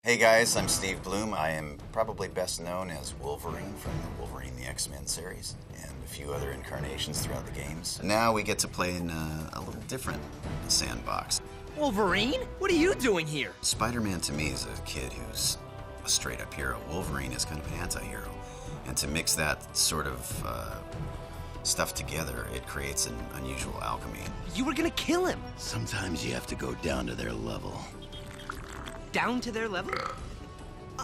Hey guys, I'm Steve Bloom. I am probably best known as Wolverine from the Wolverine the X-Men series and a few other incarnations throughout the games. Now we get to play in a little different sandbox. Wolverine? What are you doing here? Spider-Man to me is a kid who's a straight-up hero. Wolverine is kind of an anti-hero. And to mix that sort of stuff together, it creates an unusual alchemy. You were gonna kill him. Sometimes you have to go down to their level. Down to their level?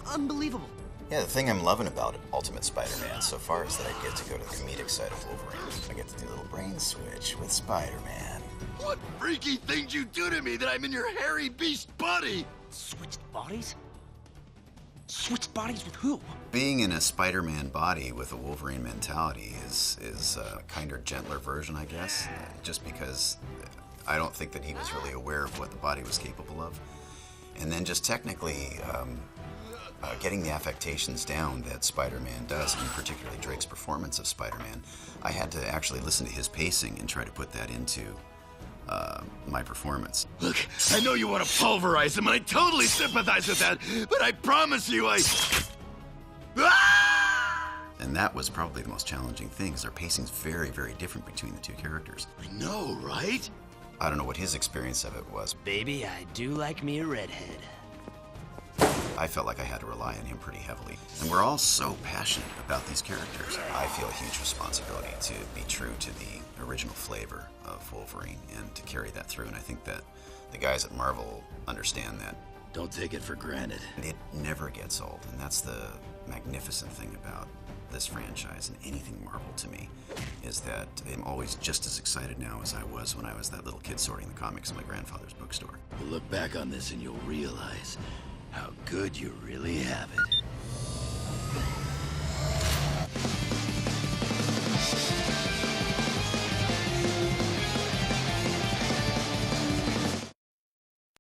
Unbelievable. Yeah, the thing I'm loving about Ultimate Spider-Man so far is that I get to go to the comedic side of Wolverine. I get to do a little brain switch with Spider-Man. What freaky things you do to me that I'm in your hairy beast body? Switched bodies? Switched bodies with who? Being in a Spider-Man body with a Wolverine mentality is a kinder, gentler version, I guess. Just because I don't think that he was really aware of what the body was capable of. And then just technically getting the affectations down that Spider-Man does, and particularly Drake's performance of Spider-Man, I had to actually listen to his pacing and try to put that into my performance. Look, I know you want to pulverize him, and I totally sympathize with that, but I promise you And that was probably the most challenging thing, because their pacing's very, very different between the two characters. I know, right? I don't know what his experience of it was. Baby, I do like me a redhead. I felt like I had to rely on him pretty heavily. And we're all so passionate about these characters. I feel a huge responsibility to be true to the original flavor of Wolverine and to carry that through. And I think that the guys at Marvel understand that. Don't take it for granted. It never gets old, and that's the magnificent thing about this franchise and anything Marvel to me, is that I'm always just as excited now as I was when I was that little kid sorting the comics in my grandfather's bookstore. We'll look back on this and you'll realize how good you really have it.